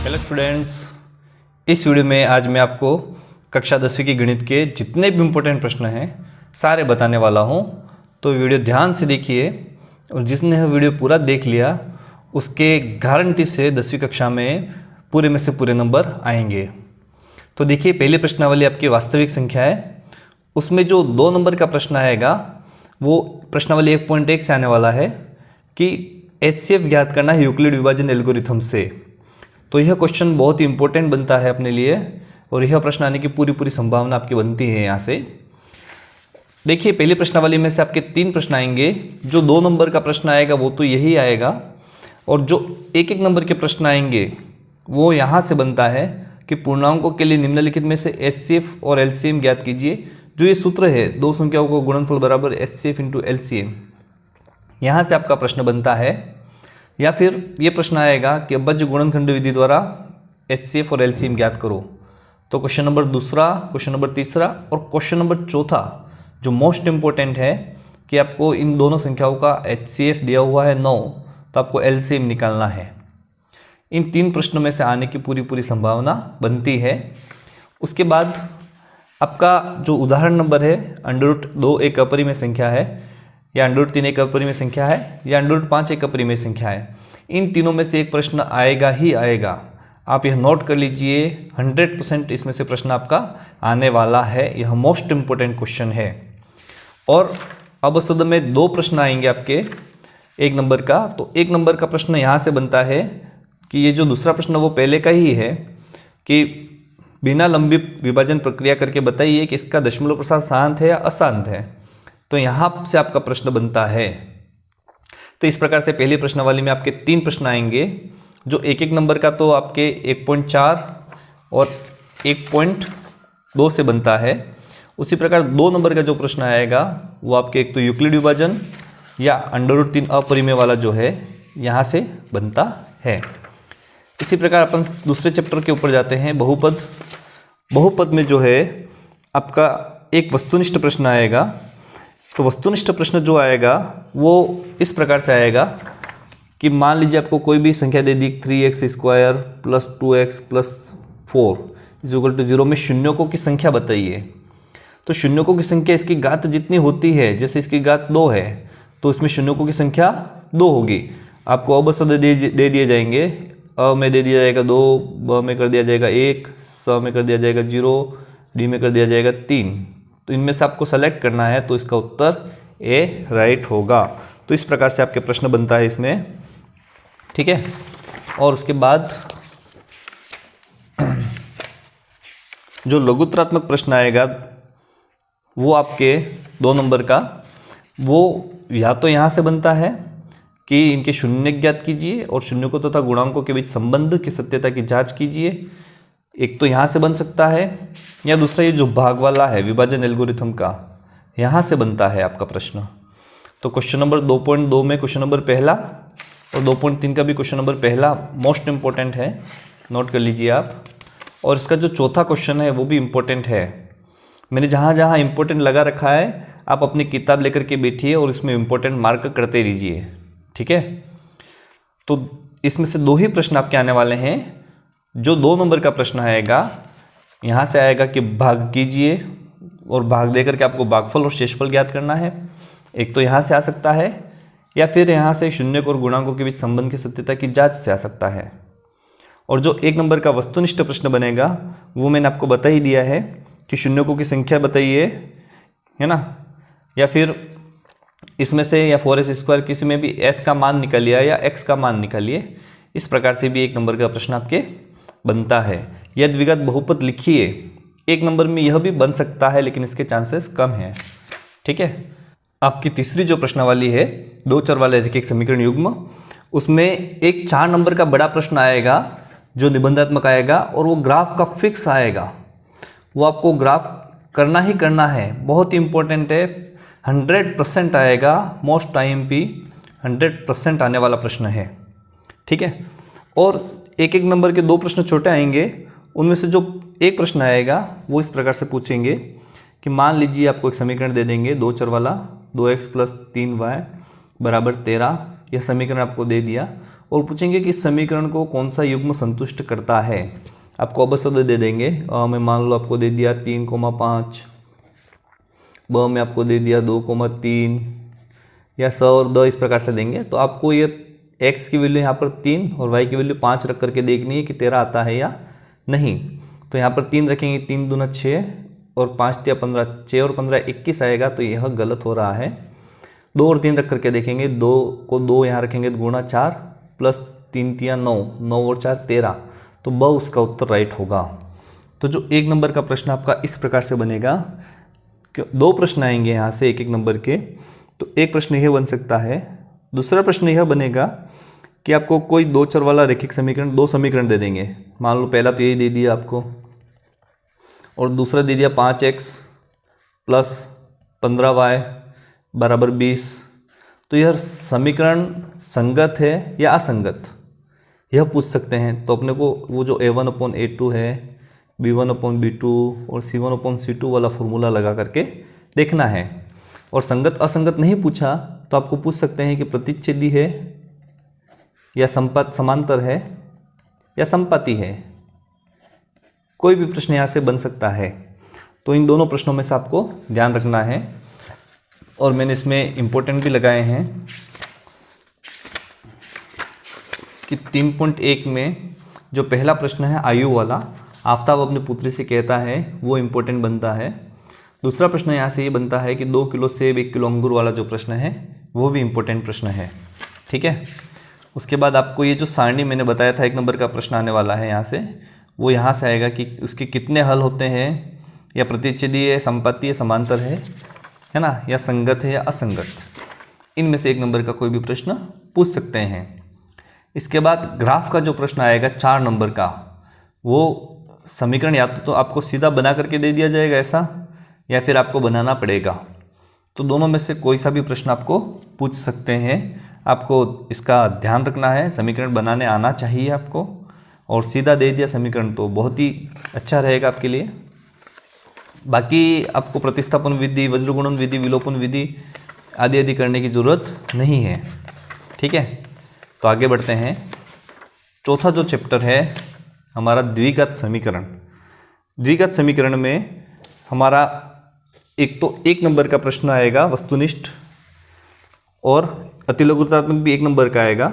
Hello students, इस video में आज मैं आपको कक्षा 10वीं की गणित के जितने भी इम्पोर्टेंट प्रश्न हैं सारे बताने वाला हूं। तो वीडियो ध्यान से देखिए और जिसने वीडियो पूरा देख लिया उसके गारंटी से 10वीं कक्षा में पूरे में से पूरे नंबर आएंगे। तो देखिए, पहली प्रश्नावली आपकी वास्तविक संख्या है। उसमें जो 2 नंबर का प्रश्न आएगा वो प्रश्नावली 1.1 से आने वाला है कि HCF ज्ञात करना है यूक्लिड विभाजन एल्गोरिथम से। तो यह क्वेश्चन बहुत ही इंपॉर्टेंट बनता है अपने लिए और यह प्रश्न आने की पूरी संभावना आपकी बनती है यहाँ से। देखिए, पहली प्रश्नावली में से आपके 3 प्रश्न आएंगे। जो 2 नंबर का प्रश्न आएगा वो तो यही आएगा और जो 1-1 नंबर के प्रश्न आएंगे वो यहाँ से बनता है कि पूर्णांकों के लिए निम्नलिखित में से HCF और LCM ज्ञात कीजिए। जो ये सूत्र है 2 संख्याओं को गुणनफल बराबर HCF इंटू LCM, यहाँ से आपका प्रश्न बनता है। या फिर ये प्रश्न आएगा कि अभज्य गुणनखंड विधि द्वारा HCF और LCM ज्ञात करो। तो क्वेश्चन नंबर 2, क्वेश्चन नंबर 3 और क्वेश्चन नंबर 4 जो मोस्ट इंपॉर्टेंट है कि आपको इन दोनों संख्याओं का HCF दिया हुआ है 9, तो आपको LCM निकालना है। इन 3 प्रश्नों में से आने की पूरी संभावना बनती है। उसके बाद आपका जो उदाहरण नंबर है √2 एक अपरिमेय संख्या है, या √3 एक अपरिमेय संख्या है, या √5 एक अपरिमेय संख्या है। इन तीनों में से एक प्रश्न आएगा ही आएगा। आप यह नोट कर लीजिए, 100% इसमें से प्रश्न आपका आने वाला है। यह मोस्ट इंपॉर्टेंट क्वेश्चन है। और अब असल में 2 प्रश्न आएंगे आपके 1 नंबर का। तो 1 नंबर का प्रश्न यहाँ से बनता है कि ये जो दूसरा प्रश्न वो पहले का ही है कि बिना लंबी विभाजन प्रक्रिया करके बताइए कि इसका दशमलव प्रसार शांत है या अशांत है। तो यहाँ से आपका प्रश्न बनता है। तो इस प्रकार से पहली प्रश्नावली में आपके 3 प्रश्न आएंगे। जो 1-1 नंबर का तो आपके 1.4 और 1.2 से बनता है। उसी प्रकार 2 नंबर का जो प्रश्न आएगा वो आपके एक तो यूक्लिड विभाजन या √3 अपरिमेय वाला जो है यहाँ से बनता है। इसी प्रकार अपन दूसरे चैप्टर के ऊपर जाते हैं, बहुपद। बहुपद में जो है आपका एक वस्तुनिष्ठ प्रश्न आएगा। तो वस्तुनिष्ठ प्रश्न जो आएगा वो इस प्रकार से आएगा कि मान लीजिए आपको कोई भी संख्या दे दी 3x² + 2x + 4 = 0 में शून्यकों की संख्या बताइए। तो शून्यकों की संख्या इसकी घात जितनी होती है, जैसे इसकी घात 2 है तो इसमें शून्यकों की संख्या 2 होगी। आपको अब दे दिए जाएंगे। अ में दे दिया जाएगा 2, ब में कर दिया जाएगा 1, स में कर दिया जाएगा 0, डी में कर दिया जाएगा 3। तो इनमें से आपको सेलेक्ट करना है, तो इसका उत्तर ए राइट होगा। तो इस प्रकार से आपके प्रश्न बनता है इसमें, ठीक है। और उसके बाद जो लघुत्तरात्मक प्रश्न आएगा वो आपके 2 नंबर का, वो या तो यहाँ से बनता है कि इनके शून्य ज्ञात कीजिए और शून्यकों तथा गुणांकों के बीच संबंध की सत्यता की जांच कीजिए। एक तो यहाँ से बन सकता है, या दूसरा ये जो भाग वाला है विभाजन एल्गोरिथम का, यहाँ से बनता है आपका प्रश्न। तो क्वेश्चन नंबर 2.2 में क्वेश्चन नंबर पहला और 2.3 का भी क्वेश्चन नंबर पहला मोस्ट इंपॉर्टेंट है, नोट कर लीजिए आप। और इसका जो चौथा क्वेश्चन है वो भी इम्पोर्टेंट है। मैंने जहाँ जहाँ इम्पोर्टेंट लगा रखा है आप अपनी किताब लेकर के बैठिए और इसमें इम्पोर्टेंट मार्क करते रहिए, ठीक है। तो इसमें से 2 ही प्रश्न आपके आने वाले हैं। जो 2 नंबर का प्रश्न आएगा यहाँ से आएगा कि भाग कीजिए और भाग देकर के आपको भागफल और शेषफल ज्ञात करना है। एक तो यहाँ से आ सकता है, या फिर यहाँ से शून्यक और गुणांकों के बीच संबंध की सत्यता की जांच से आ सकता है। और जो 1 नंबर का वस्तुनिष्ठ प्रश्न बनेगा वो मैंने आपको बता ही दिया है कि शून्यकों की संख्या बताइए, है ना। या फिर इसमें से या 4s² किसी में भी s का मान निकालिए या x का मान निकालिए। इस प्रकार से भी 1 नंबर का प्रश्न आपके बनता है। यदि विगत बहुपद लिखिए, 1 नंबर में यह भी बन सकता है लेकिन इसके चांसेस कम हैं, ठीक है। आपकी तीसरी जो प्रश्नावली है 2 चर वाले रैखिक समीकरण युग्म, उसमें एक 4 नंबर का बड़ा प्रश्न आएगा जो निबंधात्मक आएगा और वो ग्राफ का फिक्स आएगा। वो आपको ग्राफ करना ही करना है, बहुत ही इंपॉर्टेंट है। 100% आएगा, मोस्ट IMP 100% आने वाला प्रश्न है, ठीक है। और 1-1 नंबर के 2 प्रश्न छोटे आएंगे। उनमें से जो एक प्रश्न आएगा वो इस प्रकार से पूछेंगे कि मान लीजिए आपको एक समीकरण दे देंगे 2 चर वाला 2x + 3y = 13। यह समीकरण आपको दे दिया और पूछेंगे कि इस समीकरण को कौन सा युग्म संतुष्ट करता है। आपको अबसद दे देंगे, मैं मान लो आपको दे दिया 3,5, ब में आपको दे दिया 2,3 या स और द इस प्रकार से देंगे। तो आपको ये x की वैल्यू यहाँ पर 3 और y की वैल्यू 5 रख करके देखनी है कि 13 आता है या नहीं। तो यहाँ पर 3 रखेंगे, 3 दूना 6 और 5 तिया 15, 6 और 15 21 आएगा, तो यह गलत हो रहा है। 2 और 3 रख करके देखेंगे, 2 को 2 यहाँ रखेंगे तो गुणा 4 प्लस 3 तिया 9, 9 और 4 13, तो ब उसका उत्तर राइट होगा। तो जो 1 नंबर का प्रश्न आपका इस प्रकार से बनेगा। 2 प्रश्न आएंगे यहाँ से 1-1 नंबर के। तो एक प्रश्न यह बन सकता है। दूसरा प्रश्न यह बनेगा कि आपको कोई 2 चर वाला रैखिक समीकरण, 2 समीकरण दे देंगे। मान लो पहला तो यही दे दिया आपको और दूसरा दे दिया 5x प्लस 15y बराबर 20। तो यह समीकरण संगत है या असंगत, यह पूछ सकते हैं। तो अपने को वो जो a1/a2 है, b1/b2 और c1/c2 वाला फॉर्मूला लगा करके देखना है। और संगत असंगत नहीं पूछा तो आपको पूछ सकते हैं कि प्रतिच्छेदी है या समांतर है या संपाती है। कोई भी प्रश्न यहाँ से बन सकता है। तो इन दोनों प्रश्नों में से आपको ध्यान रखना है। और मैंने इसमें इम्पोर्टेंट भी लगाए हैं कि 3.1 में जो पहला प्रश्न है आयु वाला, आफताब अपनी पुत्री से कहता है, वो इम्पोर्टेंट बनता है। दूसरा प्रश्न यहाँ से ये बनता है कि 2 किलो सेब 1 किलो अंगूर वाला जो प्रश्न है वो भी इम्पोर्टेंट प्रश्न है। ठीक है। उसके बाद आपको ये जो सारणी मैंने बताया था 1 नंबर का प्रश्न आने वाला है यहाँ से, वो यहाँ से आएगा कि उसके कितने हल होते हैं, या प्रतिच्छेदी है, संपाती है, समांतर है ना, या संगत है या असंगत। इनमें से 1 नंबर का कोई भी प्रश्न पूछ सकते हैं। इसके बाद ग्राफ का जो प्रश्न आएगा 4 नंबर का, वो समीकरण या तो आपको सीधा बना करके दे दिया जाएगा ऐसा, या फिर आपको बनाना पड़ेगा। तो दोनों में से कोई सा भी प्रश्न आपको पूछ सकते हैं। आपको इसका ध्यान रखना है, समीकरण बनाने आना चाहिए आपको, और सीधा दे दिया समीकरण तो बहुत ही अच्छा रहेगा आपके लिए। बाकी आपको प्रतिस्थापन विधि, वज्रगुणन विधि, विलोपन विधि आदि आदि करने की ज़रूरत नहीं है। ठीक है। तो आगे बढ़ते हैं। चौथा जो चैप्टर है हमारा द्विघात समीकरण। द्विघात समीकरण में हमारा एक तो 1 नंबर का प्रश्न आएगा वस्तुनिष्ठ, और अतिलघुतात्मक भी 1 नंबर का आएगा।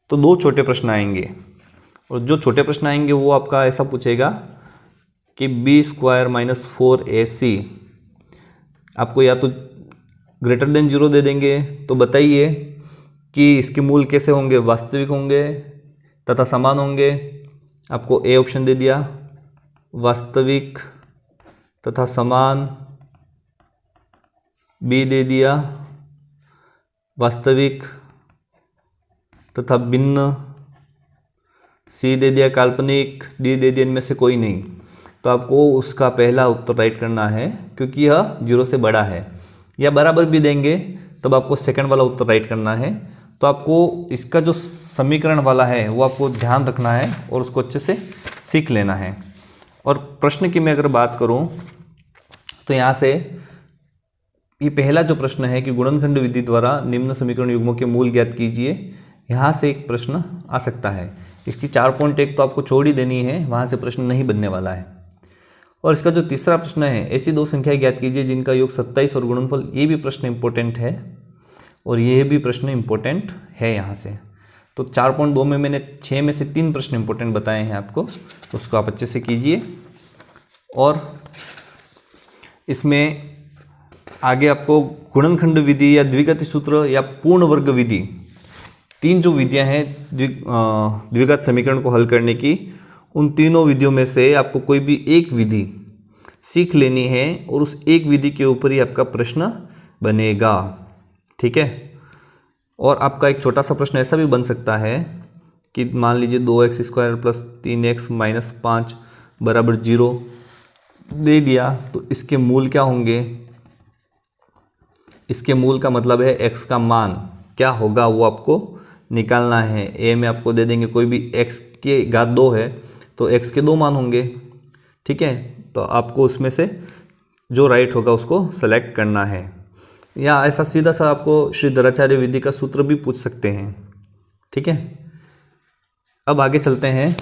तो 2 छोटे प्रश्न आएंगे, और जो छोटे प्रश्न आएंगे वो आपका ऐसा पूछेगा कि b² - 4ac, आपको या तो ग्रेटर देन 0 दे देंगे, तो बताइए कि इसके मूल कैसे होंगे, वास्तविक होंगे तथा समान होंगे। आपको ए ऑप्शन दे दिया, वास्तविक तथा समान, बी दे दिया वास्तविक तथा भिन्न, सी दे दिया काल्पनिक, डी दे दिया इनमें से कोई नहीं। तो आपको उसका पहला उत्तर राइट करना है, क्योंकि यह 0 से बड़ा है। या बराबर भी देंगे तब आपको सेकंड वाला उत्तर राइट करना है। तो आपको इसका जो समीकरण वाला है वो आपको ध्यान रखना है और उसको अच्छे से सीख लेना है। और प्रश्न की मैं अगर बात करूं तो यहाँ से ये पहला जो प्रश्न है कि गुणनखंड विधि द्वारा निम्न समीकरण युग्मों के मूल ज्ञात कीजिए, यहाँ से एक प्रश्न आ सकता है। इसकी 4.1 तो आपको छोड़ ही देनी है, वहाँ से प्रश्न नहीं बनने वाला है। और इसका जो तीसरा प्रश्न है, ऐसी 2 संख्याएं ज्ञात कीजिए जिनका योग 27 और गुणनफल, ये भी प्रश्न इंपॉर्टेंट है, और ये भी प्रश्न इंपॉर्टेंट है यहाँ से। तो 4.2 में मैंने 6 में से 3 प्रश्न इंपॉर्टेंट बताए हैं आपको, तो उसको आप अच्छे से कीजिए। और इसमें आगे आपको गुणनखंड विधि या द्विघाती सूत्र या पूर्ण वर्ग विधि, 3 जो विधियां हैं द्विघात समीकरण को हल करने की, उन तीनों विधियों में से आपको कोई भी एक विधि सीख लेनी है और उस एक विधि के ऊपर ही आपका प्रश्न बनेगा। ठीक है। और आपका एक छोटा सा प्रश्न ऐसा भी बन सकता है कि मान लीजिए 2x² + 3x - 5 बराबर 0 दे दिया, तो इसके मूल क्या होंगे। इसके मूल का मतलब है x का मान क्या होगा वो आपको निकालना है। a में आपको दे देंगे कोई भी x की घात 2 है तो x के 2 मान होंगे। ठीक है। तो आपको उसमें से जो राइट होगा उसको सेलेक्ट करना है। या ऐसा सीधा सा आपको श्री धराचार्य विधि का सूत्र भी पूछ सकते हैं। ठीक है, अब आगे चलते हैं।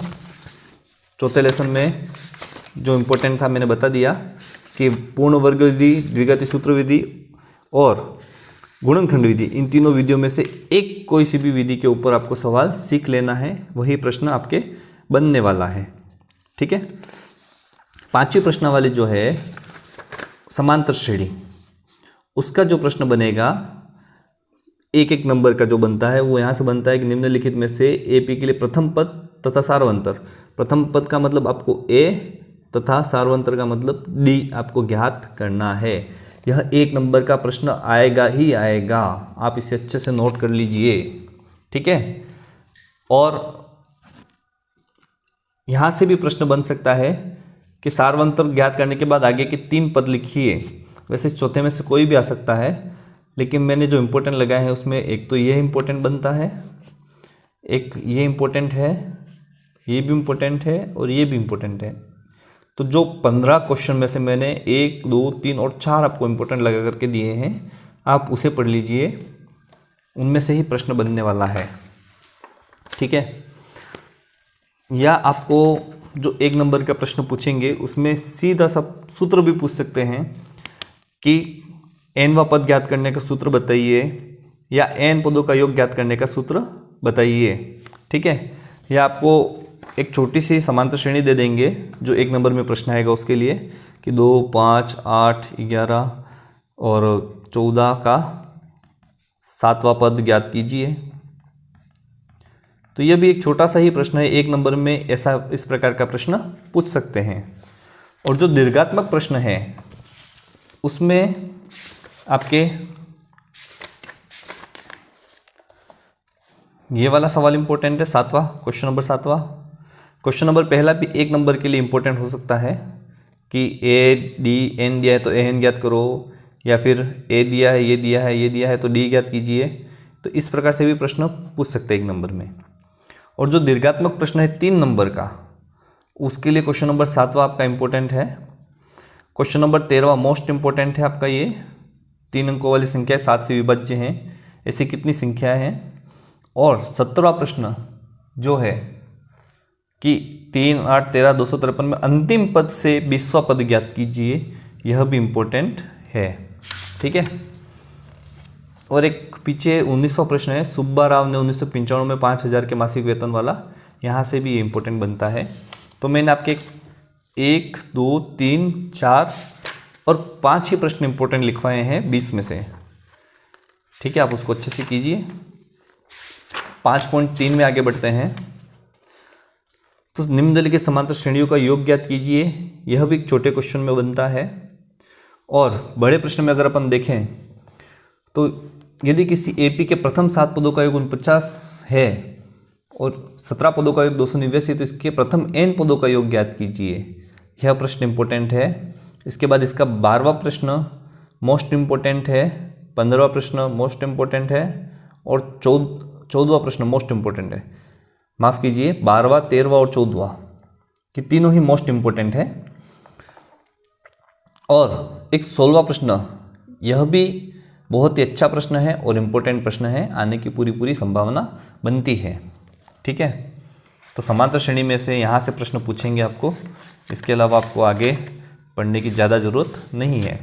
चौथे लेसन में जो इम्पोर्टेंट था मैंने बता दिया कि पूर्ण वर्ग विधि, द्विघाती सूत्र विधि और गुणनखंड विधि, इन तीनों विधियों में से एक कोई सी भी विधि के ऊपर आपको सवाल सीख लेना है, वही प्रश्न आपके बनने वाला है। ठीक है, पांचवी प्रश्न वाले जो है समांतर श्रेणी, उसका जो प्रश्न बनेगा एक एक नंबर का जो बनता है वो यहाँ से बनता है कि निम्नलिखित में से एपी के लिए प्रथम पद तथा सार्वंतर, प्रथम पद का मतलब आपको ए तथा सार्वंतर का मतलब डी आपको ज्ञात करना है। यह एक नंबर का प्रश्न आएगा ही आएगा, आप इसे अच्छे से नोट कर लीजिए। ठीक है, और यहाँ से भी प्रश्न बन सकता है कि सार्वंतर ज्ञात करने के बाद आगे के 3 पद लिखिए। वैसे इस चौथे में से कोई भी आ सकता है, लेकिन मैंने जो इम्पोर्टेंट लगाए हैं उसमें एक तो ये इम्पोर्टेंट बनता है, एक ये इम्पोर्टेंट है, ये भी इम्पोर्टेंट है और ये भी इम्पोर्टेंट है। तो जो 15 क्वेश्चन में से मैंने 1, 2, 3 और 4 आपको इम्पोर्टेंट लगा करके दिए हैं, आप उसे पढ़ लीजिए, उनमें से ही प्रश्न बनने वाला है। ठीक है, या आपको जो 1 नंबर का प्रश्न पूछेंगे उसमें सीधा सा सूत्र भी पूछ सकते हैं कि n वा पद ज्ञात करने का सूत्र बताइए, या n पदों का योग ज्ञात करने का सूत्र बताइए। ठीक है, या आपको एक छोटी सी समांतर श्रेणी दे देंगे जो 1 नंबर में प्रश्न आएगा उसके लिए कि 2, 5, 8, 11 और 14 का 7वां पद ज्ञात कीजिए। तो यह भी एक छोटा सा ही प्रश्न है, 1 नंबर में ऐसा इस प्रकार का प्रश्न पूछ सकते हैं। और जो दीर्घात्मक प्रश्न है उसमें आपके ये वाला सवाल इंपॉर्टेंट है, 7वां क्वेश्चन नंबर 7वां। क्वेश्चन नंबर पहला भी 1 नंबर के लिए इंपॉर्टेंट हो सकता है कि ए डी एन दिया है तो ए एन ज्ञात करो, या फिर ए दिया है, ये दिया है, ये दिया है तो डी ज्ञात कीजिए। तो इस प्रकार से भी प्रश्न पूछ सकते हैं 1 नंबर में। और जो दीर्घात्मक प्रश्न है 3 नंबर का, उसके लिए क्वेश्चन नंबर 7वां आपका इंपॉर्टेंट है। क्वेश्चन नंबर 13वां मोस्ट इंपॉर्टेंट है आपका, ये 3 अंकों वाली संख्या 7 से विभाज्य हैं, ऐसी कितनी संख्या हैं। और 17वां प्रश्न जो है कि 3, 8, 13, 253 में अंतिम पद से 20वां पद ज्ञात कीजिए, यह भी इंपॉर्टेंट है। ठीक है, और एक पीछे 19वां प्रश्न है, सुब्बा राव ने 1995 में 5000 के मासिक वेतन वाला, यहाँ से भी ये इंपॉर्टेंट बनता है। तो मैंने आपके 1, 2, 3, 4 और 5 ही प्रश्न इंपॉर्टेंट लिखवाए हैं 20 में से। ठीक है, आप उसको अच्छे से कीजिए। 5.3 में आगे बढ़ते हैं। तो निम्नलिखित समांतर श्रेणियों का योग ज्ञात कीजिए, यह भी एक छोटे क्वेश्चन में बनता है। और बड़े प्रश्न में अगर अपन देखें तो यदि किसी एपी के प्रथम 7 पदों का योग 49 है और 17 पदों का योग 289, तो इसके प्रथम n पदों का योग ज्ञात कीजिए, यह प्रश्न इंपॉर्टेंट है। इसके बाद इसका 12वां प्रश्न मोस्ट इम्पोर्टेंट है, 15वां प्रश्न मोस्ट इम्पोर्टेंट है और 14वां प्रश्न मोस्ट इम्पोर्टेंट है। माफ़ कीजिए, 12वां, 13वां और 14वां, कि तीनों ही मोस्ट इम्पोर्टेंट है। और एक 16वां प्रश्न, यह भी बहुत ही अच्छा प्रश्न है और इम्पोर्टेंट प्रश्न है, आने की पूरी संभावना बनती है। ठीक है, तो समांतर श्रेणी में से यहाँ से प्रश्न पूछेंगे आपको, इसके अलावा आपको आगे पढ़ने की ज़्यादा ज़रूरत नहीं है।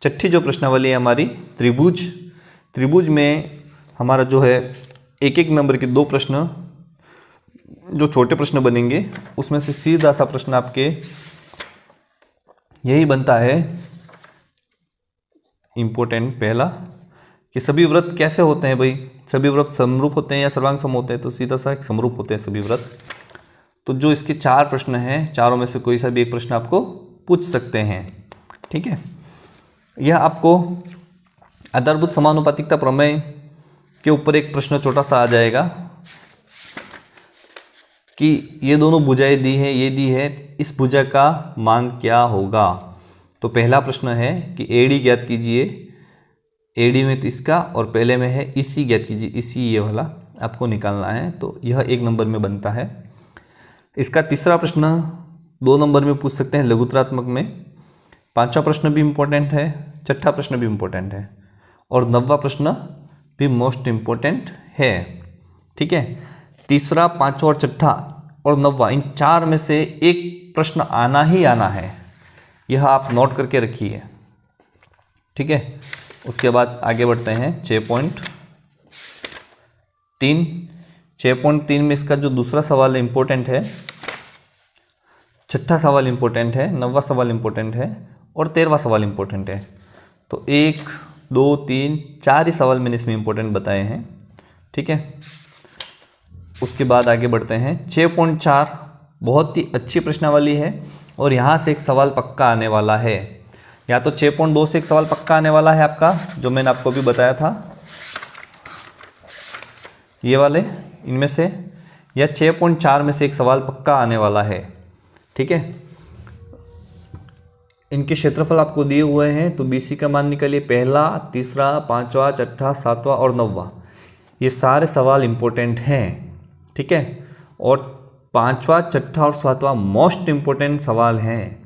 छठी जो प्रश्नावली है हमारी त्रिभुज, त्रिभुज में हमारा जो है 1-1 नंबर के 2 प्रश्न जो छोटे प्रश्न बनेंगे, उसमें से सीधा सा प्रश्न आपके यही बनता है इम्पोर्टेंट पहला, कि सभी व्रत कैसे होते हैं भाई, सभी व्रत समरूप होते हैं या सर्वांग सम होते हैं। तो सीधा सा एक समरूप होते हैं सभी व्रत। तो जो इसके 4 प्रश्न हैं, चारों में से कोई सा भी एक प्रश्न आपको पूछ सकते हैं। ठीक है, यह आपको आधारभूत समानुपातिकता प्रमेय के ऊपर एक प्रश्न छोटा सा आ जाएगा कि ये दोनों भुजाएं दी है, ये दी है, इस भुजा का मान क्या होगा। तो पहला प्रश्न है कि एडी ज्ञात कीजिए, एडी में तो इसका और पहले में है इसी ज्ञात कीजिए, इसी ये वाला आपको निकालना है। तो यह 1 नंबर में बनता है। इसका तीसरा प्रश्न 2 नंबर में पूछ सकते हैं लघुत्रात्मक में। 5वां प्रश्न भी इम्पोर्टेंट है, 6ठा प्रश्न भी इम्पोर्टेंट है और 9वां प्रश्न भी मोस्ट इम्पोर्टेंट है। ठीक है। तीसरा, पांचवा और छठा और नौवा, इन चार में से एक प्रश्न आना ही आना है, यह आप नोट करके रखिए। ठीक है। उसके बाद आगे बढ़ते हैं 6.3। 6.3 में इसका जो दूसरा सवाल है इम्पोर्टेंट है, छठा सवाल इम्पोर्टेंट है, नौवा सवाल इम्पोर्टेंट है और 13वां सवाल इम्पोर्टेंट है। तो 1, 2, 3, 4 ही सवाल मैंने इसमें इम्पोर्टेंट बताए हैं। ठीक है। उसके बाद आगे बढ़ते हैं 6.4, बहुत ही अच्छी प्रश्नावली है और यहाँ से एक सवाल पक्का आने वाला है। या तो 6.2 से एक सवाल पक्का आने वाला है आपका, जो मैंने आपको भी बताया था, ये वाले इनमें से, या 6.4 में से एक सवाल पक्का आने वाला है। ठीक है। इनके क्षेत्रफल आपको दिए हुए हैं, तो BC का मान निकालिए। पहला, तीसरा, पांचवा, छठा, सातवां और नौवा, ये सारे सवाल इम्पोर्टेंट हैं। ठीक है। और पांचवा, छठा और सातवां मोस्ट इम्पोर्टेंट सवाल हैं,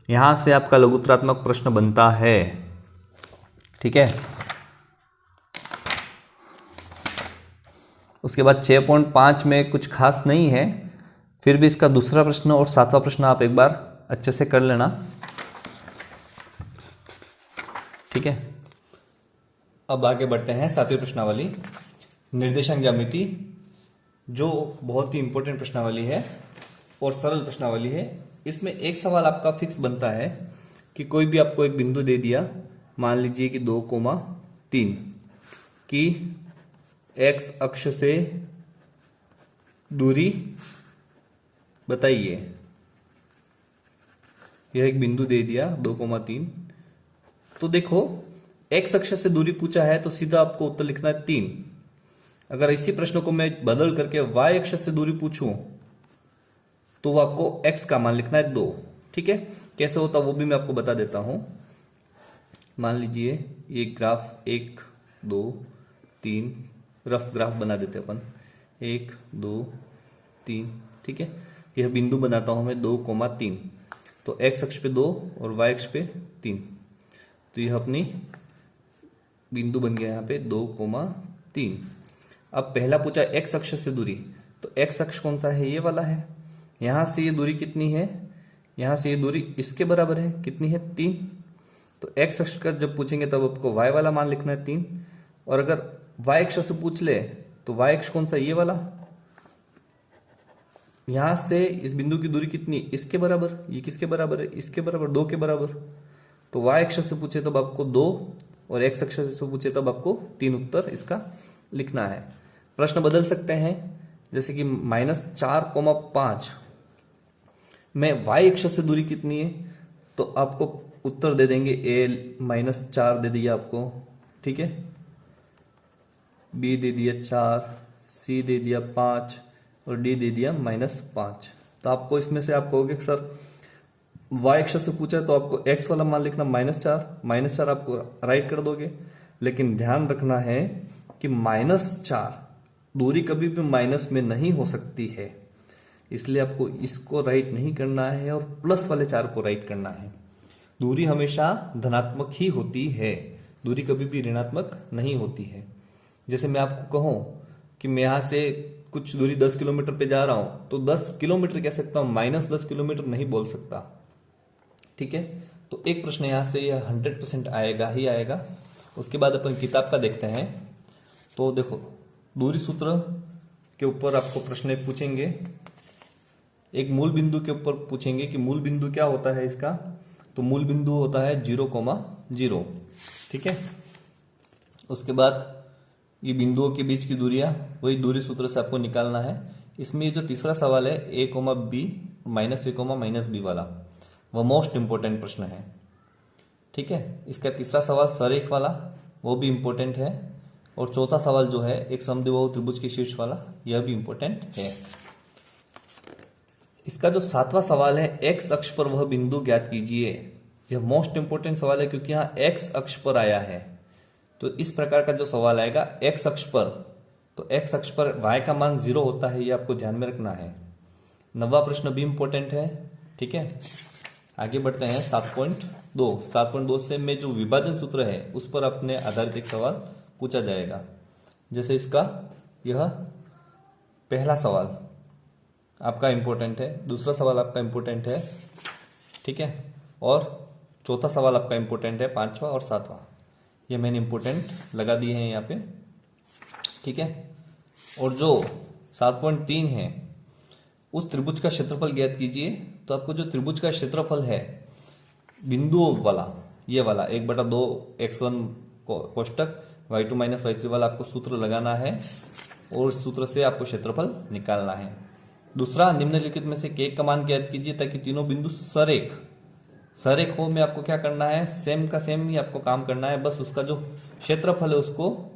यहाँ से आपका लघुत्तरात्मक प्रश्न बनता है। ठीक है। उसके बाद 6.5 में कुछ खास नहीं है, फिर भी इसका दूसरा प्रश्न और सातवां प्रश्न आप एक बार अच्छे से कर लेना। ठीक है। अब आगे बढ़ते हैं 7वीं प्रश्नावली, निर्देशांक ज्यामिति, जो बहुत ही इंपॉर्टेंट प्रश्नावली है और सरल प्रश्नावली है। इसमें एक सवाल आपका फिक्स बनता है कि कोई भी आपको एक बिंदु दे दिया, मान लीजिए कि 2,3 की x अक्ष से दूरी बताइए। यह एक बिंदु दे दिया 2,3, तो देखो x अक्ष से दूरी पूछा है तो सीधा आपको उत्तर लिखना है 3। अगर इसी प्रश्न को मैं बदल करके y अक्ष से दूरी पूछूं तो वो आपको x का मान लिखना है 2। ठीक है। कैसे होता वो भी मैं आपको बता देता हूं। मान लीजिए ये ग्राफ 1, 2, 3, रफ ग्राफ बना देते अपन, 1, 2, 3। ठीक है। यह बिंदु बनाता हूं मैं 2,3, तो x अक्ष पे 2 और y अक्ष पे 3, तो यह अपनी बिंदु बन गया यहाँ पे 2,3। अब पहला पूछा x अक्ष से दूरी, तो x अक्ष कौन सा है, ये वाला है। यहां से ये दूरी कितनी है, यहां से ये दूरी इसके बराबर है, कितनी है, 3। तो x अक्ष का जब पूछेंगे तब आपको y वाला मान लिखना है 3। और अगर y अक्ष से पूछ ले तो y अक्ष कौन सा, ये वाला। यहां से इस बिंदु की दूरी कितनी, इसके बराबर। ये किसके बराबर है, इसके बराबर, 2 के बराबर। तो y अक्ष से पूछे तब आपको 2 और x अक्ष से पूछे तब आपको 3 उत्तर इसका लिखना है। प्रश्न बदल सकते हैं, जैसे कि -4,5 में y अक्ष से दूरी कितनी है, तो आपको उत्तर दे देंगे a -4 दे दिया आपको। ठीक है। b दे दिया 4, c दे दिया 5 और d दे दिया -5। तो आपको इसमें से आप कहोगे सर y अक्ष से पूछा तो आपको x वाला मान लिखना -4 आपको राइट कर दोगे। लेकिन ध्यान रखना है कि -4 दूरी कभी भी माइनस में नहीं हो सकती है, इसलिए आपको इसको राइट नहीं करना है और प्लस वाले 4 को राइट करना है। दूरी हमेशा धनात्मक ही होती है, दूरी कभी भी ऋणात्मक नहीं होती है। जैसे मैं आपको कहूं कि मैं यहां से कुछ दूरी 10 किलोमीटर पे जा रहा हूं, तो 10 किलोमीटर कह सकता हूं, -10 किलोमीटर नहीं बोल सकता। ठीक है। तो एक प्रश्न यहां से यह 100% आएगा ही आएगा। उसके बाद अपन किताब का देखते हैं। तो देखो, दूरी सूत्र के ऊपर आपको प्रश्न पूछेंगे, एक मूल बिंदु के ऊपर पूछेंगे कि मूल बिंदु क्या होता है इसका, तो मूल बिंदु होता है 0,0। ठीक है। उसके बाद ये बिंदुओं के बीच की दूरियां, वही दूरी सूत्र से आपको निकालना है। इसमें ये जो तीसरा सवाल है a, b -a, -b वाला, वह मोस्ट इंपोर्टेंट प्रश्न है। ठीक है। इसका तीसरा सवाल सरेख वाला, वो भी इंपोर्टेंट है। और चौथा सवाल जो है एक समद्विबाहु त्रिभुज के शीर्ष वाला, यह भी इंपोर्टेंट है। इसका जो सातवां सवाल है, x अक्ष पर वह बिंदु ज्ञात कीजिए, यह मोस्ट इंपोर्टेंट सवाल है क्योंकि यहाँ x अक्ष पर आया है। तो इस प्रकार का जो सवाल आएगा x अक्ष पर, तो x अक्ष पर y का मान 0 होता है, ये आपको ध्यान में रखना है। 9वां प्रश्न भी इंपोर्टेंट है। ठीक है। आगे बढ़ते हैं 7.2 से में जो विभाजन सूत्र है उस पर अपने आधारित एक सवाल पूछा जाएगा। जैसे इसका यह पहला सवाल आपका इम्पोर्टेंट है, दूसरा सवाल आपका इम्पोर्टेंट है, ठीक है, और चौथा सवाल आपका इम्पोर्टेंट है, पांचवा और सातवां, ये मैंने इम्पोर्टेंट लगा दिए हैं यहाँ पे, ठीक है। और जो 7.3 है उस त्रिभुज का क्षेत्रफल ज्ञात कीजिए। तो आपको जो त्रिभुज का क्षेत्रफल है बिंदुओं वाला, ये वाला 1/2 x1 कोष्टक y2 माइनस y3 वाला आपको सूत्र लगाना है और उस सूत्र से आपको क्षेत्रफल निकालना है। दूसरा, निम्नलिखित में से एक का मान ज्ञात कीजिए ताकि तीनों बिंदु सरेख हो में आपको क्या करना है, सेम का सेम ही आपको काम करना है, बस उसका जो क्षेत्रफल है उसको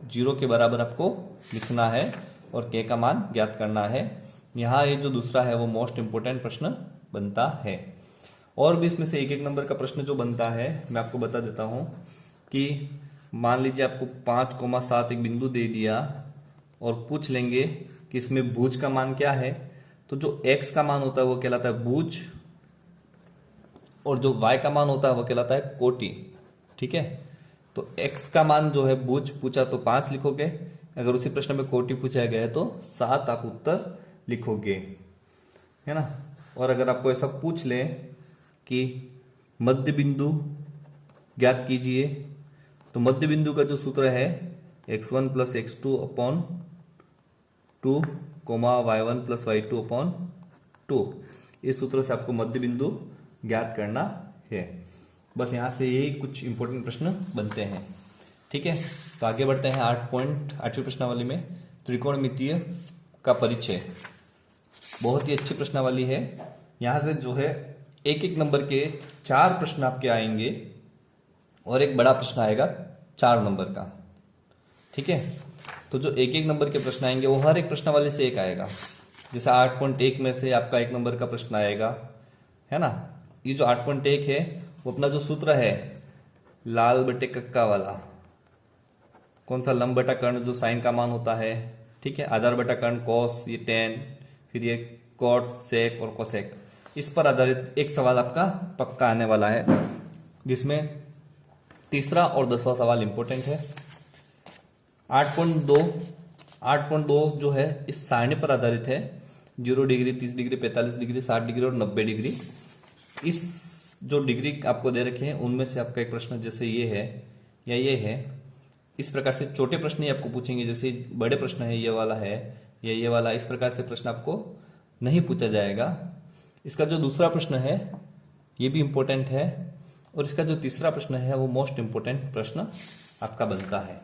0 के बराबर आपको लिखना है और k का मान ज्ञात करना है। यहाँ ये जो दूसरा है वो मोस्ट इंपोर्टेंट प्रश्न बनता है। और भी इसमें से एक नंबर का प्रश्न जो बनता है मैं आपको बता देता हूँ कि मान लीजिए आपको 5,7 एक बिंदु दे दिया और पूछ लेंगे कि इसमें भुज का मान क्या है। तो जो x का मान होता है वो कहलाता है भुज और जो y का मान होता है वो कहलाता है कोटि, ठीक है। तो x का मान जो है भुज पूछा तो 5 लिखोगे, अगर उसी प्रश्न में कोटि पूछा गया है तो 7 आप उत्तर लिखोगे, है ना। और अगर आपको ऐसा पूछ ले कि मध्य बिंदु ज्ञात कीजिए, तो मध्य बिंदु का जो सूत्र है x1 plus x2 upon 2 y1 plus y2 upon 2, इस सूत्र से आपको मध्य बिंदु ज्ञात करना है। बस यहां से यही कुछ इंपॉर्टेंट प्रश्न बनते हैं, ठीक है। तो आगे बढ़ते हैं 8वीं प्रश्नावली में, त्रिकोणमितीय का परिचय। बहुत ही अच्छी प्रश्नावली है। यहां से जो है एक नंबर के 4 प्रश्न आपके आएंगे और एक बड़ा प्रश्न आएगा 4 नंबर का, ठीक है। तो जो एक नंबर के प्रश्न आएंगे वो हर एक प्रश्नावली से एक आएगा। जैसे 8.1 में से आपका 1 नंबर का प्रश्न आएगा, है ना। ये जो 8.1 है वो अपना जो सूत्र है लाल बटे कक्का वाला, कौन सा, लंब बटा कर्ण जो साइन का मान होता है, ठीक है, आधार बटा कर्ण कॉस, ये टेन, फिर ये कॉट, सेक और कोसेक, इस पर आधारित एक सवाल आपका पक्का आने वाला है, जिसमें तीसरा और 10वां सवाल इंपॉर्टेंट है। 8.2 जो है इस सारणी पर आधारित है, 0 डिग्री, 30 डिग्री, 45 डिग्री, 60 डिग्री और 90 डिग्री। इस जो डिग्री आपको दे रखे हैं उनमें से आपका एक प्रश्न जैसे ये है या ये है, इस प्रकार से छोटे प्रश्न ही आपको पूछेंगे। जैसे बड़े प्रश्न है ये वाला है या ये वाला, इस प्रकार से प्रश्न आपको नहीं पूछा जाएगा। इसका जो दूसरा प्रश्न है ये भी इंपॉर्टेंट है और इसका जो तीसरा प्रश्न है वो मोस्ट इंपोर्टेंट प्रश्न आपका बनता है।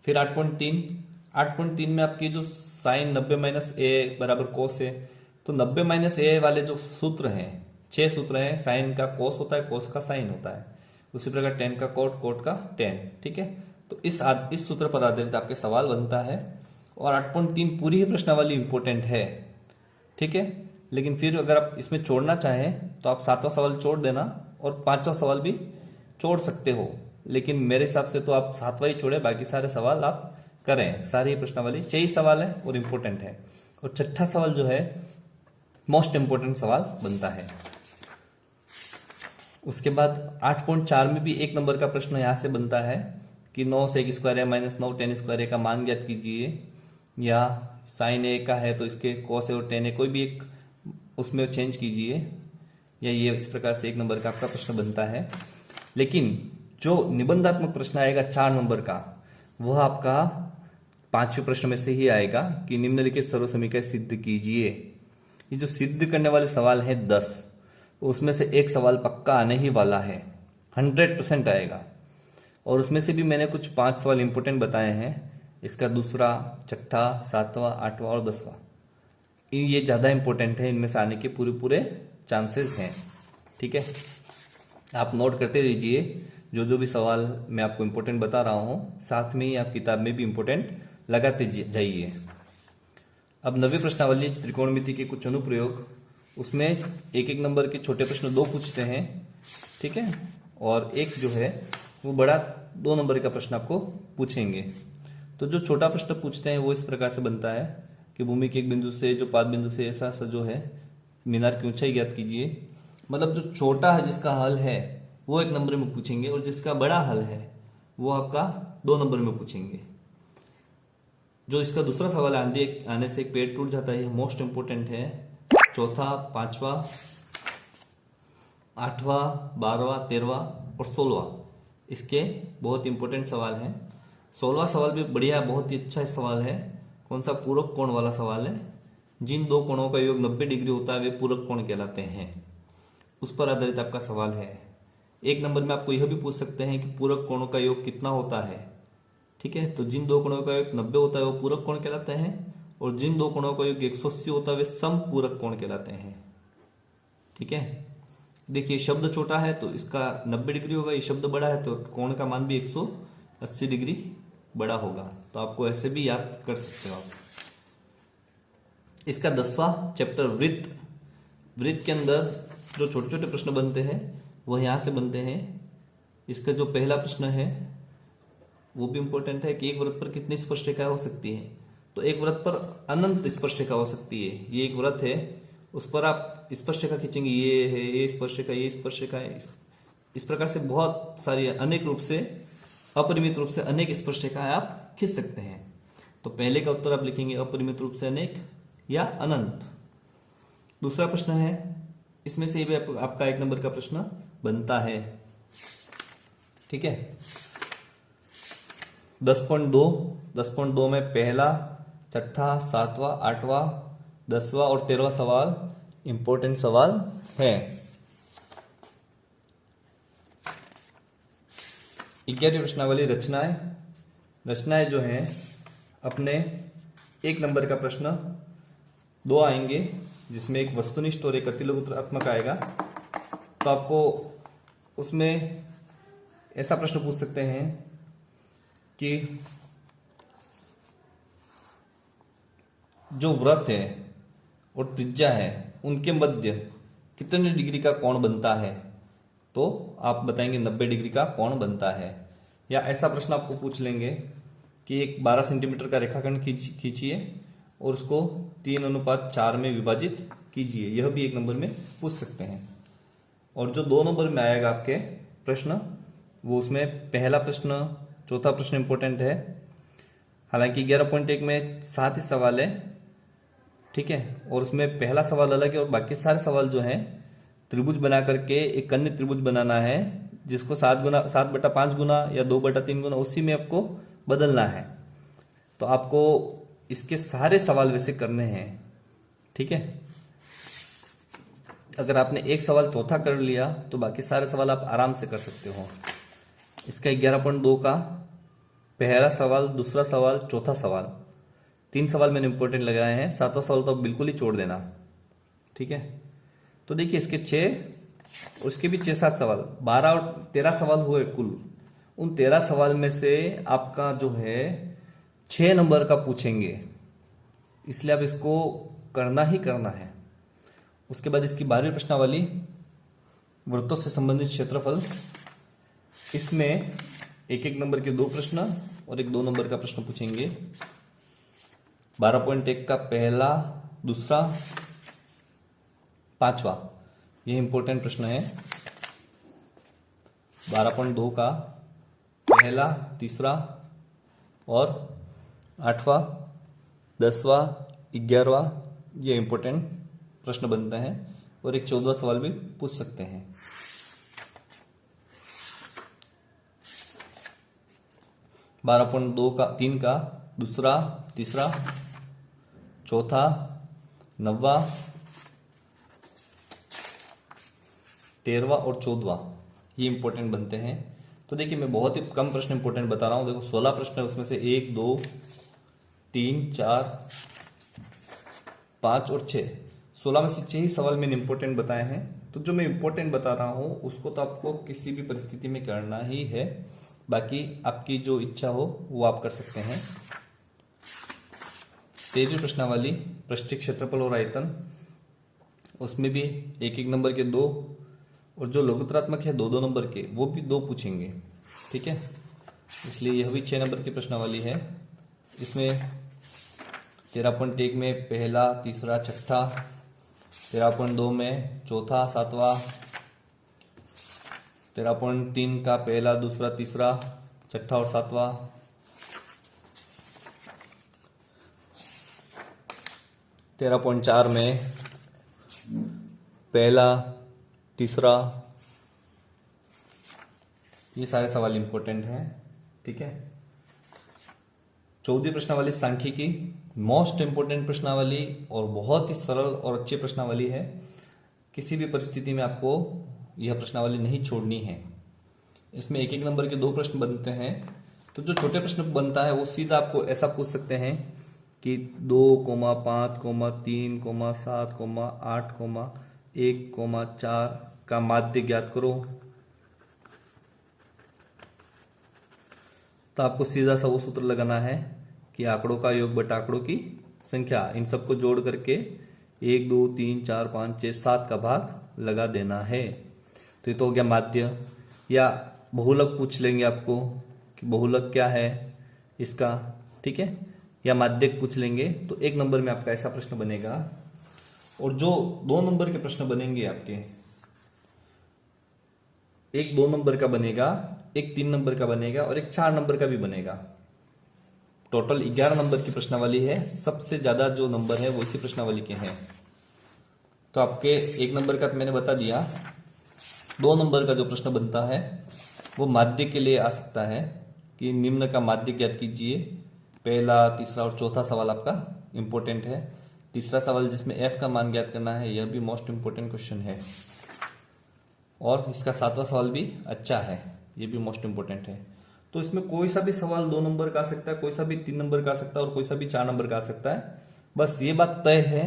फिर 8.3 में आपकी जो साइन 90 माइनस ए बराबर कोस है, तो 90 माइनस ए वाले जो सूत्र हैं, 6 सूत्र हैं, साइन का कोस होता है, कोस का साइन होता है, उसी प्रकार टेन का कोट, कोट का टेन, ठीक है। तो इस सूत्र पर आधारित आपके सवाल बनता है। और 8.3 पूरी ही प्रश्नावली इंपॉर्टेंट है, ठीक है। लेकिन फिर अगर आप इसमें छोड़ना चाहें तो आप 7वां सवाल छोड़ देना और 5वां सवाल भी छोड़ सकते हो, लेकिन मेरे हिसाब से तो आप 7वां ही छोड़े, बाकी सारे सवाल आप करें। सारी प्रश्नावली 6 सवाल है और इम्पोर्टेंट है। और 6ठा सवाल जो है मोस्ट इंपोर्टेंट सवाल बनता है। उसके बाद 8.4 में भी 1 नंबर का प्रश्न यहां से बनता है कि 9 सेक स्क्वायर है माइनस 9 टेन स्क्वायर है का मान ज्ञात कीजिए, या साइन ए का है तो इसके कॉस ए और टेन ए कोई भी एक उसमें चेंज कीजिए, या ये इस प्रकार से 1 नंबर का आपका प्रश्न बनता है। लेकिन जो निबंधात्मक प्रश्न आएगा 4 नंबर का, वह आपका 5वें प्रश्न में से ही आएगा कि निम्नलिखित सर्वसमीकरण सिद्ध कीजिए। ये जो सिद्ध करने वाले सवाल हैं 10, उसमें से एक सवाल पक्का आने ही वाला है, 100% आएगा। और उसमें से भी मैंने कुछ 5 सवाल इंपोर्टेंट बताए हैं। इसका दूसरा, छठा, 7वां, 8वां और 10वां, ये ज़्यादा इंपॉर्टेंट है, इनमें से आने के पूरे चांसेस हैं, ठीक है। आप नोट करते रहिए जो भी सवाल मैं आपको इंपॉर्टेंट बता रहा हूँ, साथ में ही आप किताब में भी इंपॉर्टेंट लगाते जाइए। अब 9वीं प्रश्नावली त्रिकोणमिति के कुछ अनुप्रयोग, उसमें एक नंबर के छोटे प्रश्न 2 पूछते हैं, ठीक है, और एक जो है वो बड़ा 2 नंबर का प्रश्न आपको पूछेंगे। तो जो छोटा प्रश्न पूछते हैं वो इस प्रकार से बनता है कि भूमि के एक बिंदु से जो पाद बिंदु से ऐसा जो है मीनार की ऊंचाई ज्ञात कीजिए। मतलब जो छोटा है जिसका हल है वो 1 नंबर में पूछेंगे और जिसका बड़ा हल है वो आपका 2 नंबर में पूछेंगे। जो इसका दूसरा सवाल आंधी आने से एक पेड़ टूट जाता है, ये मोस्ट इंपोर्टेंट है। चौथा, पांचवा, आठवां, 12वां, 13वां और 16वां इसके बहुत इंपॉर्टेंट सवाल हैं। 16वां सवाल भी बढ़िया, बहुत ही अच्छा सवाल है। कौन सा? पूरक कोण वाला सवाल है। जिन दो कोणों का योग 90 डिग्री होता है वे पूरक कोण कहलाते हैं। उस पर आधारित आपका सवाल है। एक नंबर में आपको यह भी पूछ सकते हैं कि पूरक कोणों का योग कितना होता है। ठीक है, तो जिन दो कोणों का योग 90 होता है वो पूरक कोण कहलाते हैं, और जिन दो कोणों का योग 180 होता है वे समपूरक कोण कहलाते हैं। ठीक है, देखिए शब्द छोटा है तो इसका 90 डिग्री होगा, ये शब्द बड़ा है तो कोण का मान भी 180 डिग्री बड़ा होगा। तो आपको ऐसे भी याद कर सकते हो आप। इसका 10वां चैप्टर वृत्त, वृत्त के अंदर जो छोटे छोटे प्रश्न बनते हैं वह यहां से बनते हैं। इसका जो पहला प्रश्न है वो भी इंपॉर्टेंट है कि एक वृत्त पर कितनी स्पर्शरेखाएं हो सकती है। तो एक वृत्त पर अनंत स्पर्शरेखा हो सकती है। ये एक वृत्त है, उस पर आप स्पर्शरेखा खींचेंगे, ये है, ये स्पर्शरेखा, ये स्पर्शरेखा है। इस प्रकार से बहुत सारी अनेक रूप से, अपरिमित रूप से अनेक स्पर्शरेखाएं आप खींच सकते हैं। तो पहले का उत्तर आप लिखेंगे अपरिमित रूप से अनेक या अनंत। दूसरा प्रश्न है, इसमें से भी आपका 1 नंबर का प्रश्न बनता है। ठीक है, 10.2 में पहला, छठा, 7वां, 8वां, 10वां और 13वां सवाल इंपॉर्टेंट सवाल है। 11वीं प्रश्नावली रचनाएं। रचनाएं जो हैं अपने 1 नंबर का प्रश्न 2 आएंगे, जिसमें एक वस्तुनिष्ठ और एक अतिलघुत्रात्मक आएगा। तो आपको उसमें ऐसा प्रश्न पूछ सकते हैं कि जो वृत्त है और त्रिज्या है उनके मध्य कितने डिग्री का कोण बनता है। तो आप बताएंगे 90 डिग्री का कोण बनता है। या ऐसा प्रश्न आपको पूछ लेंगे कि एक 12 सेंटीमीटर का रेखाखंड खींचिए और उसको 3:4 में विभाजित कीजिए। यह भी 1 नंबर में पूछ सकते हैं। और जो 2 नंबर में आएगा आपके प्रश्न, वो उसमें पहला प्रश्न, चौथा प्रश्न इंपॉर्टेंट है। हालांकि 11.1 में 7 ही सवाल है। ठीक है, और उसमें पहला सवाल अलग है और बाकी सारे सवाल जो हैं त्रिभुज बना करके एक अन्य त्रिभुज बनाना है, जिसको 7/5 गुना या 2/3 गुना उसी में आपको बदलना है। तो आपको इसके सारे सवाल वैसे करने हैं। ठीक है, अगर आपने एक सवाल चौथा कर लिया तो बाकी सारे सवाल आप आराम से कर सकते हो। इसका 11.2 का पहला सवाल, दूसरा सवाल, चौथा सवाल, 3 सवाल मैंने इंपॉर्टेंट लगाए हैं। 7वां सवाल तो बिल्कुल ही छोड़ देना। ठीक है, तो देखिए इसके 6, उसके भी 6-7 सवाल, 12 और 13 सवाल हुए कुल। उन 13 सवाल में से आपका जो है 6 नंबर का पूछेंगे, इसलिए आप इसको करना ही करना है। उसके बाद इसकी 12वीं प्रश्नावली, वृत्तों से संबंधित क्षेत्रफल। इसमें 1 नंबर के 2 प्रश्न और एक 2 नंबर का प्रश्न पूछेंगे। 12.1 का पहला, दूसरा, 5वां, यह इंपॉर्टेंट प्रश्न है। 12.2 का पहला, तीसरा और 8वां, 10वां, 11वां, ये इंपॉर्टेंट प्रश्न बनते हैं। और एक 14वां सवाल भी पूछ सकते हैं। 12.2 का 3 का दूसरा, तीसरा, चौथा, 9वां, 13वां और 14वां, ये इंपॉर्टेंट बनते हैं। तो देखिए मैं बहुत ही कम प्रश्न इंपॉर्टेंट बता रहा हूं। देखो 16 प्रश्न है, उसमें से 1, 2, 3, 4, 5 और 6, 16 में से 6 ही सवाल मैंने इंपॉर्टेंट बताए हैं। तो जो मैं इंपॉर्टेंट बता रहा हूं उसको तो आपको किसी भी परिस्थिति में करना ही है। बाकी आपकी जो इच्छा हो वो आप कर सकते हैं। 13वीं प्रश्नावली, पृष्ठीय क्षेत्रफल और आयतन। उसमें भी 1 नंबर के 2 और जो लघुत्रात्मक है 2 नंबर के, वो भी 2 पूछेंगे। ठीक है, इसलिए यह भी 6 नंबर की प्रश्नावली है। इसमें 13.1 में पहला, तीसरा, छठा, 13.2 में चौथा, 7वां, 13.3 का पहला, दूसरा, तीसरा, छठा और 7वां, 13.4 में पहला, तीसरा, ये सारे सवाल इंपॉर्टेंट हैं। ठीक है, 14वीं प्रश्नावली सांख्यिकी मोस्ट इंपोर्टेंट प्रश्नावली और बहुत ही सरल और अच्छी प्रश्नावली है। किसी भी परिस्थिति में आपको यह प्रश्नावली नहीं छोड़नी है। इसमें एक एक नंबर के 2 प्रश्न बनते हैं। तो जो छोटे प्रश्न बनता है वो सीधा आपको ऐसा पूछ सकते हैं कि 2, 5, 3, 7, 8, 1, 4 का माध्य ज्ञात करो। तो आपको सीधा सा वो सूत्र लगाना है कि आंकड़ों का योग बटा आंकड़ों की संख्या, इन सबको जोड़ करके 1, 2, 3, 4, 5, 6, 7 का भाग लगा देना है। तो ये तो हो गया माध्य। या बहुलक पूछ लेंगे आपको कि बहुलक क्या है इसका, ठीक है, या माध्यक पूछ लेंगे। तो 1 नंबर में आपका ऐसा प्रश्न बनेगा। और जो 2 नंबर के प्रश्न बनेंगे आपके, एक 2 नंबर का बनेगा, एक 3 नंबर का बनेगा और एक 4 नंबर का भी बनेगा। टोटल 11 नंबर की प्रश्नावली है। सबसे ज्यादा जो नंबर है वो इसी प्रश्नावली के हैं। तो आपके 1 नंबर का तो मैंने बता दिया। 2 नंबर का जो प्रश्न बनता है वो माध्य के लिए आ सकता है कि निम्न का माध्य ज्ञात कीजिए। पहला, तीसरा और चौथा सवाल आपका इंपॉर्टेंट है। तीसरा सवाल जिसमें f का मान ज्ञात करना है, यह भी मोस्ट इंपोर्टेंट क्वेश्चन है। और इसका 7वां सवाल भी अच्छा है, ये भी मोस्ट इंपोर्टेंट है। तो इसमें कोई सा भी सवाल 2 नंबर का आ सकता है, कोई सा भी 3 नंबर का आ सकता है और कोई सा भी 4 नंबर का आ सकता है। बस ये बात तय है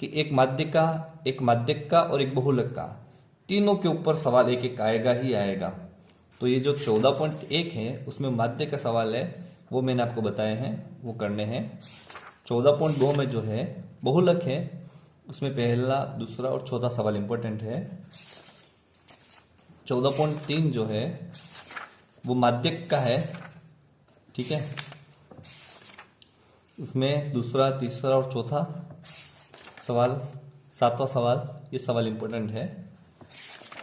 कि एक माध्यक का, एक माध्यक का और एक बहुलक का, तीनों के ऊपर सवाल एक एक आएगा ही आएगा। तो ये जो 14.1 है उसमें माध्य का सवाल है वो मैंने आपको बताए हैं, वो करने हैं। 14.2 में जो है बहुलक है, उसमें पहला, दूसरा और चौथा सवाल इंपॉर्टेंट है। 14.3 जो है वो माध्यक का है, ठीक है, उसमें दूसरा, तीसरा और चौथा सवाल, 7वां सवाल, ये सवाल इंपॉर्टेंट है।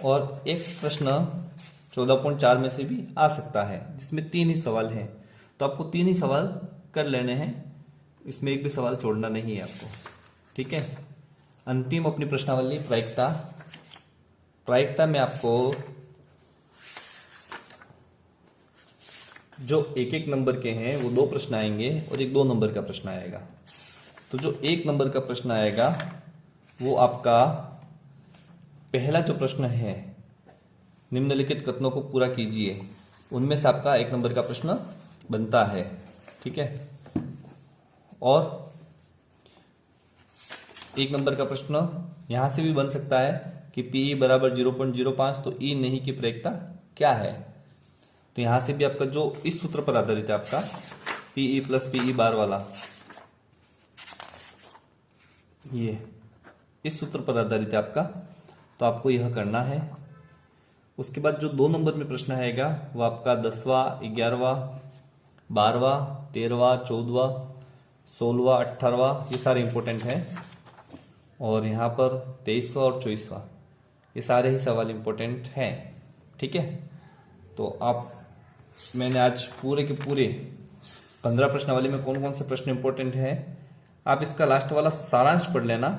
और एक प्रश्न 14.4 में से भी आ सकता है जिसमें 3 ही सवाल हैं। तो आपको 3 ही सवाल कर लेने हैं, इसमें एक भी सवाल छोड़ना नहीं है आपको। ठीक है, अंतिम अपनी प्रश्नावली प्रायिकता। प्रायिकता में आपको जो एक एक नंबर के हैं वो 2 प्रश्न आएंगे और एक 2 नंबर का प्रश्न आएगा। तो जो 1 नंबर का प्रश्न आएगा वो आपका पहला जो प्रश्न है, निम्नलिखित कथनों को पूरा कीजिए, उनमें से आपका 1 नंबर का प्रश्न बनता है। ठीक है, और 1 नंबर का प्रश्न यहां से भी बन सकता है कि Pe बराबर 0.05, तो E नहीं की प्रायिकता क्या है। तो यहां से भी आपका जो इस सूत्र पर आधारित है आपका Pe प्लस PE बार वाला, ये इस सूत्र पर आधारित है आपका, तो आपको यह करना है। उसके बाद जो 2 नंबर में प्रश्न आएगा वो आपका 10वां, 11वां, 12वां, 13वां, 14वां, 16वां, 18वां, ये सारे इंपॉर्टेंट हैं। और यहाँ पर 23वां और 24वां, ये सारे ही सवाल इंपॉर्टेंट हैं। ठीक है, तो आप, मैंने आज पूरे के पूरे 15 प्रश्नावली में कौन कौन से प्रश्न इंपॉर्टेंट हैं, आप इसका लास्ट वाला सारांश पढ़ लेना,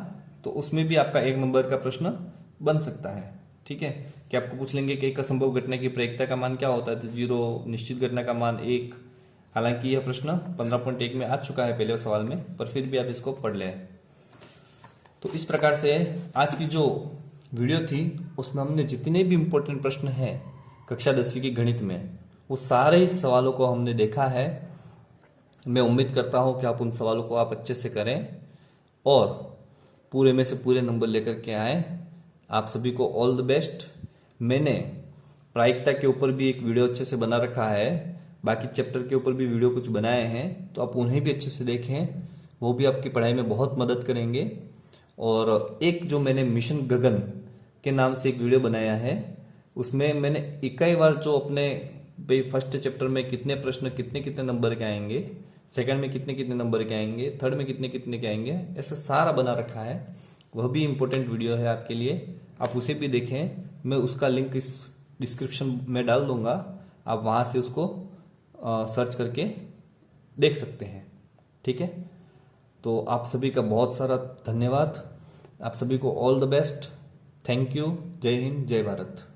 तो उसमें भी आपका 1 नंबर का प्रश्न बन सकता है। ठीक है, कि आपको पूछ लेंगे कि एक असंभव घटना की प्रायिकता का मान क्या होता है, तो 0, निश्चित घटना का मान 1। हालांकि यह प्रश्न 15.1 में आ चुका है पहले सवाल में, पर फिर भी आप इसको पढ़ लें। तो इस प्रकार से आज की जो वीडियो थी उसमें हमने जितने भी इंपॉर्टेंट प्रश्न हैं कक्षा 10वीं की गणित में, वो सारे ही सवालों को हमने देखा है। मैं उम्मीद करता हूं कि आप उन सवालों को आप अच्छे से करें और पूरे में से पूरे नंबर लेकर के आए। आप सभी को ऑल द बेस्ट। मैंने प्रायिकता के ऊपर भी एक वीडियो अच्छे से बना रखा है, बाकी चैप्टर के ऊपर भी वीडियो कुछ बनाए हैं, तो आप उन्हें भी अच्छे से देखें, वो भी आपकी पढ़ाई में बहुत मदद करेंगे। और एक जो मैंने मिशन गगन के नाम से एक वीडियो बनाया है, उसमें मैंने इकाई वार जो अपने भाई फर्स्ट चैप्टर में कितने प्रश्न कितने कितने नंबर के आएंगे, सेकंड में कितने कितने नंबर के आएंगे, थर्ड में कितने कितने के आएंगे, ऐसा सारा बना रखा है। वह भी इम्पोर्टेंट वीडियो है आपके लिए, आप उसे भी देखें। मैं उसका लिंक इस डिस्क्रिप्शन में डाल दूंगा, आप वहां से उसको सर्च करके देख सकते हैं। ठीक है, तो आप सभी का बहुत सारा धन्यवाद। आप सभी को all the best. Thank you. जय हिंद, जय भारत।